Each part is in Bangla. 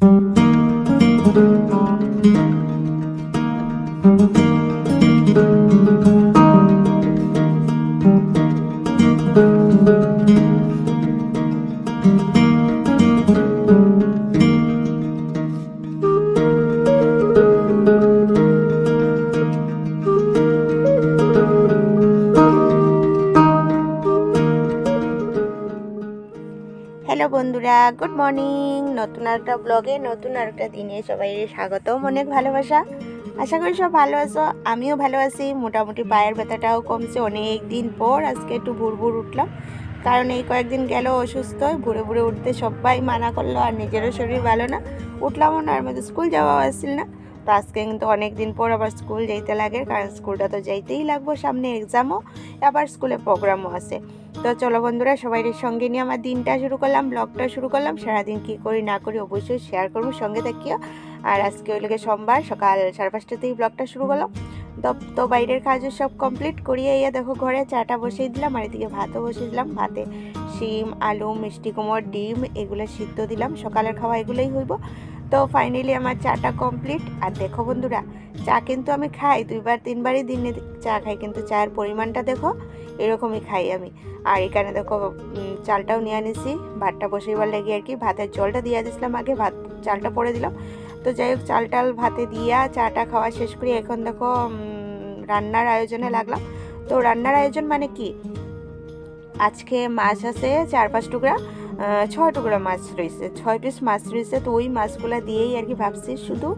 হ্যালো বন্ধুরা, গুড মর্নিং। নতুন একটা ব্লগে নতুন আরেকটা দিনে সবাই স্বাগতম, অনেক ভালোবাসা। আশা করি সব ভালো আছো, আমিও ভালো আছি। মোটামুটি পায়ের ব্যথাটাও কমছে অনেক দিন পর। আজকে একটু ভোর ভোর উঠলাম, কারণ এই কয়েকদিন গেল অসুস্থ, ভোরে ভোরে উঠতে সবাই মানা করলো, আর নিজেরও শরীর ভালো না। উঠলামও না, আর মধ্যে স্কুল যাওয়া আসছিল না। তো আজকে কিন্তু অনেক দিন পর আবার স্কুল যাইতে লাগে, কারণ স্কুলটা তো যাইতেই লাগবো, সামনে এক্সামও, আবার স্কুলে প্রোগ্রামও আছে। তো চলো বন্ধুরা, সবাই সঙ্গে নিয়ে আমার দিনটা শুরু করলাম, ব্লগটা শুরু করলাম। সারাদিন কী করি না করি অবশ্যই শেয়ার করবো, সঙ্গে থাকিও। আর আজকে ওই লোকে সোমবার সকাল 5:30 ব্লগটা শুরু করলাম। তো বাইরের কাজও সব কমপ্লিট করিয়ে দেখো ঘরে চাটা বসিয়ে দিলাম, আর এদিকে ভাতও বসিয়ে দিলাম। ভাতে শিম, আলু, মিষ্টি কুমড়, ডিম এগুলো সিদ্ধ দিলাম, সকালের খাওয়া এগুলোই হইব। তো ফাইনালি আমার চাটা কমপ্লিট। আর দেখো বন্ধুরা, চা কিন্তু আমি খাই 2-3বারই দিনে চা খাই, কিন্তু চায়ের পরিমাণটা দেখো এরকমই খাই আমি। আর এখানে দেখো চালটাও নিয়ে আনিছি, ভাতটা বসিবার লেগে আর কি। ভাতের জলটা দিয়ে দিয়েছিলাম আগে, চালটা পরে দিলাম। তো যাই হোক, চাল ভাতে দিয়া চাটা খাওয়া শেষ করি। এখন দেখো রান্নার আয়োজনে লাগলাম। তো রান্নার আয়োজন মানে কি, আজকে মাছ আছে 4-5 টুকরা, 6 টুকরা মাছ রয়েছে, 6 পিস মাছ রয়েছে। তো ওই মাছগুলো দিয়েই আর কি ভাবছি শুধু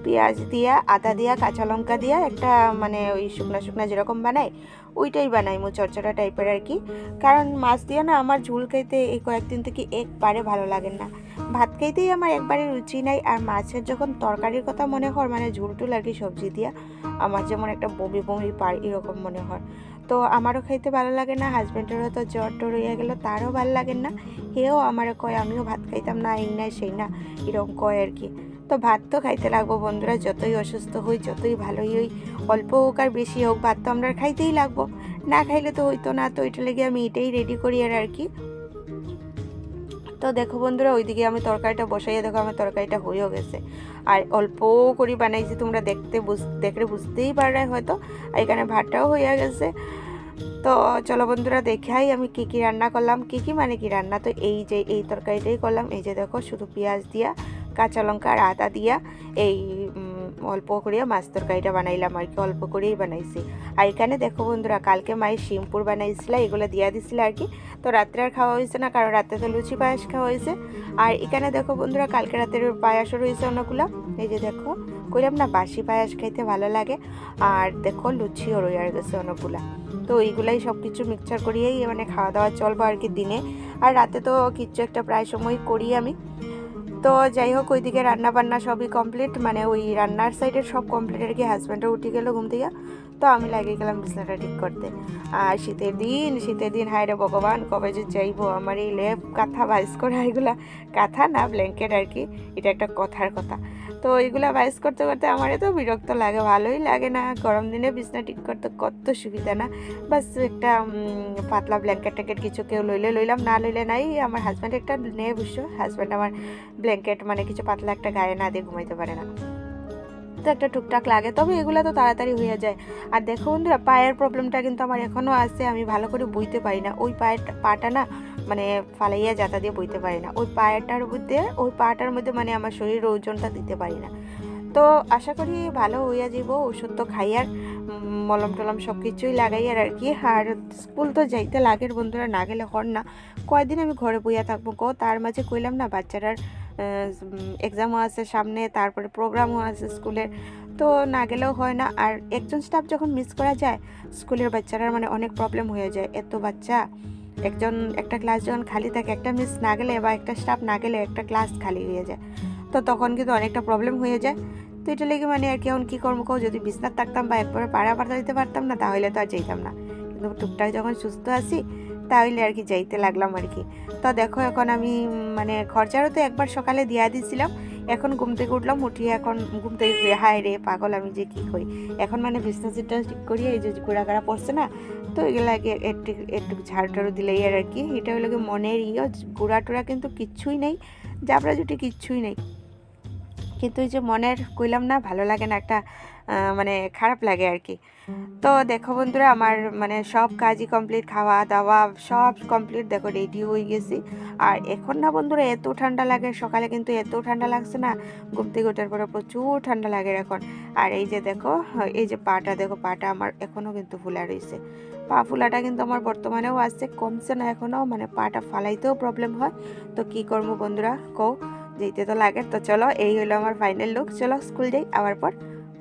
পেঁয়াজ দিয়া, আদা দিয়া, কাঁচা লঙ্কা দিয়া একটা মানে ওই শুকনা শুকনা যেরকম বানাই ওইটাই বানাই, চরচরা টাইপের আর কি। কারণ মাছ দিয়ে না আমার ঝোল খাইতে এই কয়েকদিন থেকে একবারে ভালো লাগে না, ভাত খাইতেই আমার একবারে রুচি নাই। আর মাছের যখন তরকারির কথা মনে হয়, মানে ঝোল টুল আর কি সবজি দিয়া, আমার যেমন একটা বমি বমি পায় এরকম মনে হয়। তো আমারও খাইতে ভালো লাগে না, হাজব্যান্ডেরও তো জ্বর টর হয়ে গেল, তারও ভালো লাগে না। হেও আমারও কয় আমিও ভাত খাইতাম না, এই না সেই না এরকম কয় আর কি। তো ভাত তো খাইতে লাগবো বন্ধুরা, যতই অসুস্থ হই, যতই ভালোই হই, অল্প হোক আর বেশি হোক, ভাত তো আমরা খাইতেই লাগবো, না খাইলে তো হইতো না। তো ওইটা লেগে আমি এটাই রেডি করি আর কি। তো দেখো বন্ধুরা, ওইদিকে আমি তরকারিটা বসাইয়ে দেখো আমার তরকারিটা হয়েও গেছে। আর অল্প করে বানাইছি, তোমরা দেখলে বুঝতেই পারলে হয়তো। আর এখানে ভাতটাও হয়ে গেছে। তো চলো বন্ধুরা, দেখাই আমি কি কি রান্না করলাম। কি মানে কি রান্না, তো এই যে এই তরকারিটাই করলাম। এই যে দেখো, শুধু পেঁয়াজ দিয়া, কাঁচা লঙ্কা আর আদা দিয়া এই অল্প করিয়া মাছ তরকারিটা বানাইলাম আর কি, অল্প করেই বানাইছি। আর এখানে দেখো বন্ধুরা, কালকে মায়ের শিমপুর বানাইছিল, এগুলো দিয়া দিছিল আর কি। তো রাত্রে আর খাওয়া হয়েছে না, কারণ রাত্রে তো লুচি পায়াস খাওয়া হয়েছে। আর এখানে দেখো বন্ধুরা, কালকে রাতের পায়াসও রয়েছে অনেকগুলো। এই যে দেখো, কইলাম না বাসি পায়াস খাইতে ভালো লাগে। আর দেখো লুচিও রয়ে গেছে অনেকগুলা। তো এইগুলাই সব কিছু মিক্সচার করিয়েই মানে খাওয়া দাওয়া চলবো আর কি দিনে। আর রাতে তো কিছু একটা প্রায় সময় করি আমি। তো যাই হোক, ওইদিকে রান্না বান্না সবই কমপ্লিট, মানে ওই রান্নার সাইডের সব কমপ্লিট আর কি। হাজব্যান্ডও উঠে গেলো ঘুম থেকে, তো আমি লাগিয়ে গেলাম বিছানাটা ঠিক করতে। আর শীতের দিন হায় রে ভগবান, কবে যে যাইবো। আমার এই লেপ কাঁথা বাইস করা, এগুলা কাঁথা না ব্ল্যাঙ্কেট আর কি, এটা একটা কথার কথা। তো এইগুলা বাইস করতে করতে আমার তো বিরক্ত লাগে, ভালোই লাগে না। গরম দিনে বিছনা ঠিক করতে কত সুবিধা না, বাস একটা পাতলা ব্ল্যাঙ্কেট ট্যাঙ্কেট কিছু কেউ লইলে লইলাম, না লইলে নাই। আমার হাজব্যান্ড একটা নেই অবশ্য, হাজব্যান্ড আমার ব্ল্যাঙ্কেট মানে কিছু পাতলা একটা গায়ে না দিয়ে ঘুমাইতে পারে না, তো একটা টুকটাক লাগে, তবে এগুলো তো তাড়াতাড়ি হয়ে যায়। আর দেখো বন্ধুরা, পায়ের প্রবলেমটা কিন্তু আমার এখনও আছে, আমি ভালো করে বইতে পারি না। ওই পাটা না মানে ফালাইয়া জাতা দিয়ে বইতে পারি না, ওই পাটার মধ্যে মানে আমার শরীরের ওজনটা দিতে পারি না। তো আশা করি ভালো হইয়া যাব, ওষুধ তো খাই, আর মলম টলম সব কিছুই লাগাই আর কি। আর স্কুল তো যাইতে লাগের বন্ধুরা, না গেলে হর না। কয়দিন আমি ঘরে বইয়া থাকবো গো, তার মাঝে কইলাম না বাচ্চারার এক্সামও আছে সামনে, তারপরে প্রোগ্রামও আছে স্কুলের, তো না গেলেও হয় না। আর একজন স্টাফ যখন মিস করা যায়, স্কুলের বাচ্চারার মানে অনেক প্রবলেম হয়ে যায়। এত বাচ্চা, একটা ক্লাস যখন খালি থাকে, একটা মিস না গেলে বা একটা স্টাফ না গেলে একটা ক্লাস খালি হয়ে যায়, তো তখন কিন্তু অনেকটা প্রবলেম হয়ে যায়। তো এটা লেগে মানে আর কি, এখন কী করবো কও, যদি বিছনাথ থাকতাম বা একবারে পাড়া দিতে পারতাম না, তাহলে তো আর যাইতাম না। কিন্তু টুকটাক যখন সুস্থ আছি, তাহলে আর কি যাইতে লাগলাম আর কি। তো দেখো, এখন আমি মানে খরচারও তো একবার সকালে দিয়া দিয়েছিলাম, এখন ঘুম থেকে উঠলাম, উঠিয়ে এখন ঘুম থেকে হায় রে পাগল, আমি যে কী করি এখন, মানে বিছনা ঠিক করিয়ে এই যে গোড়াগাড়া পড়ছে না, তো এগুলাকে একটু ঝাড়ু টাড়ু দিলেই আর কি। এটা হলো মনের গুড়া টুড়া কিন্তু কিচ্ছুই নেই, জাবরা জুটি কিচ্ছুই নেই। কিন্তু ওই যে মনের কইলাম না ভালো লাগে না, একটা মানে খারাপ লাগে আর কি। তো দেখো বন্ধুরা আমার মানে সব কাজই কমপ্লিট, খাওয়া দাওয়া সব কমপ্লিট, দেখো রেডি হয়ে গেছি। আর এখন না বন্ধুরা এত ঠান্ডা লাগে, সকালে কিন্তু এত ঠান্ডা লাগছে না, ঘুম থেকে ওঠার পরে প্রচুর ঠান্ডা লাগে এখন। আর এই যে দেখো, এই যে পাটা দেখো, পাটা আমার এখনও কিন্তু ফুলা রয়েছে। পা ফুলাটা কিন্তু আমার বর্তমানেও আছে, কমছে না এখনও, মানে পাটা ফালাইতেও প্রবলেম হয়। তো কি করবো বন্ধুরা কও, যেতে তো লাগে। তো চলো এই হলো আমার ফাইনাল লুক, চলো স্কুল যাই, আবার পর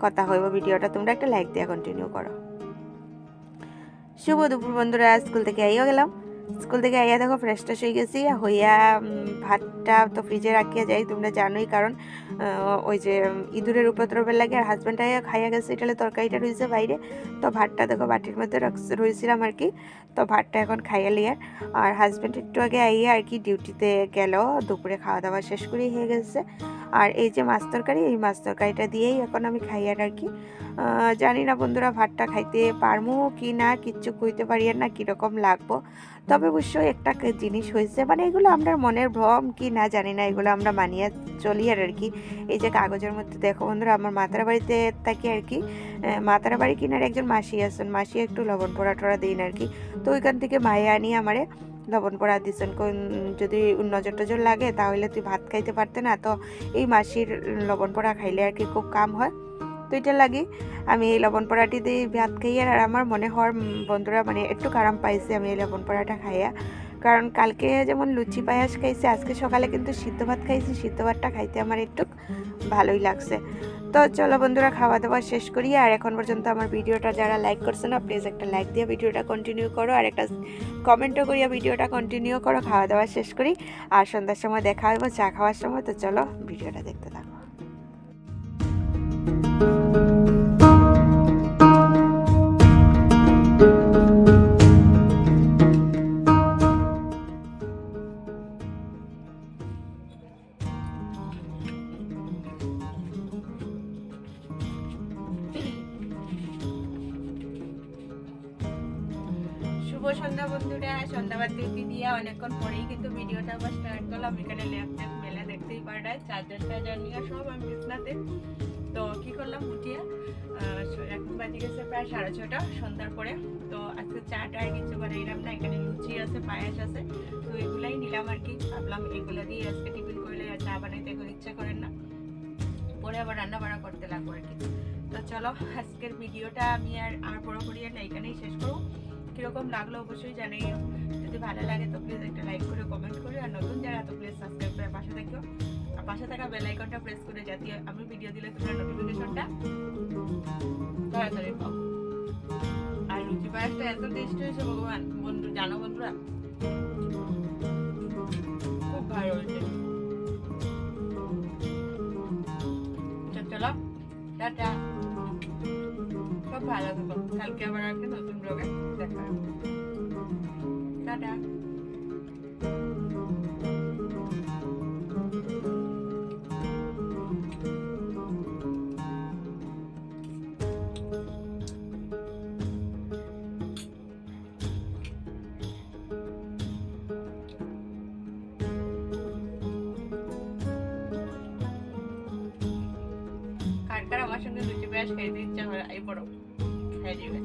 কথা হইব। ভিডিওটা তোমরা একটা লাইক দিয়ে কন্টিনিউ করো। শুভ দুপুর বন্ধুরা, স্কুল থেকে আইও গেলাম। স্কুল থেকে আইয়া দেখো ফ্রেশ ট্রেশ হয়ে গেছি, হইয়া ভাতটা তো ফ্রিজে রাখিয়া যাই, তোমরা জানোই, কারণ ওই যে ইঁদুরের উপদ্রবের লাগে। আর হাজব্যান্ড আইয়া খাইয়া গেছে, এটালে তরকারিটা রয়েছে বাইরে, তো ভাতটা দেখো বাটির মধ্যে রয়েছিলাম আর কি। তো ভাতটা এখন খাইয়া লিয়ার। আর হাজব্যান্ড একটু আগে আইয়া আর কি ডিউটিতে গেল, দুপুরে খাওয়া দাওয়া শেষ করেই হয়ে গেছে। আর এই যে মাছ তরকারি, এই মাছ তরকারিটা দিয়েই এখন আমি খাইয়ার আর কি। জানি না বন্ধুরা ভাতটা খাইতে পারমু কি না, কিচ্ছু কইতে পারি না কীরকম লাগবো। তবে অবশ্যই একটা জিনিস হয়েছে, মানে এগুলো আমরা মনের ভ্রম কি না জানি না, এগুলো আমরা মানিয়ে চলি আর কি। এই যে কাগজের মধ্যে দেখো বন্ধুরা, আমার মাতার বাড়িতে থাকি আর কি, মাতার বাড়ি কিনার একজন মাসি আছেন, মাসি একটু লবণ পোড়া টোড়া দিন আর কি। তো ওইখান থেকে মায়ে আনি আমারে লবণ পোড়া দিচ্ছেন, যদি নজর টজর লাগে তাহলে তুই ভাত খাইতে পারতে না, তো এই মাসির লবণ পোড়া খাইলে আর কি খুব কাম হয়। তো এটা লাগে আমি এই লবণ পোড়াটি দিয়ে ভাত খাই। আর আমার মনে হয় বন্ধুরা মানে একটু আরাম পাইছি আমি এই লবণ পোড়াটা খাইয়া, কারণ কালকে যেমন লুচি পায়াস খাইছি, আজকে সকালে কিন্তু সিদ্ধ ভাত খাইছি, সিদ্ধ ভাতটা খাইতে আমার একটু ভালোই লাগছে। তো চলো বন্ধুরা খাওয়া দাওয়া শেষ করি। আর এখন পর্যন্ত আমার ভিডিওটা যারা লাইক করছে না, প্লিজ একটা লাইক দিয়ে ভিডিওটা কন্টিনিউ করো, আর একটা কমেন্টও করিয়া ভিডিওটা কন্টিনিউ করো। খাওয়া দাওয়া শেষ করি, আর সন্ধ্যার সময় দেখা হইব চা খাওয়ার সময়। তো চলো ভিডিওটা দেখতে থাকো। শুভ সন্ধ্যা বন্ধুরা, সন্ধ্যাবাতি দিয়া অনেকক্ষণ পরেই কিন্তু ভিডিওটা আবার স্টার্ট করলাম। এখানে ল্যাপটপ মেলা দেখতেই পারায়, চার্জার নিয়ে সব আমি বিছনাতে। তো কি করলাম উঠিয়া, এখন বাজে গেছে প্রায় 6:30 সন্ধ্যার পরে। তো আজকে চাটা আর কিছু বানাইলাম না, এখানে লুচি আছে, পায়াস আছে, তো এগুলাই নিলাম আর কি। ভাবলাম এগুলো দিয়ে আজকে টিফিন করলে চা বানাইতে এখন ইচ্ছা করেন না, পরে আবার রান্না বান্না করতে লাগবো আর কি। তো চলো আজকের ভিডিওটা আমি আর পুরোপুরি না এখানেই শেষ করবো। কিরকম লাগলো অবশ্যই জানাইও, যদি ভালো লাগে তো প্লিজ একটা লাইক করে কমেন্ট করে, আর নতুন যারা তো প্লিজ সাবস্ক্রাইব করে পাশে থাকো, আর পাশে থাকা বেল আইকনটা প্রেস করে যাতে আমি ভিডিও দিলে তোমরা নোটিফিকেশনটা তাড়াতাড়ি পাও। আর লুচি পায়াসটা এত টেস্ট হয়েছে ভগবান, বন্ধু জানো বন্ধুরা খুব ভালো হয়েছে। চলো টাটা, খুব ভালো থাকো, কালকে আবার একটা নতুন ব্লগে দেখা হবে, টাটা। কার আমার সঙ্গে লুচি পেঁয়াজ খাইতে ইচ্ছা হয় এই বড় খাই দিবে।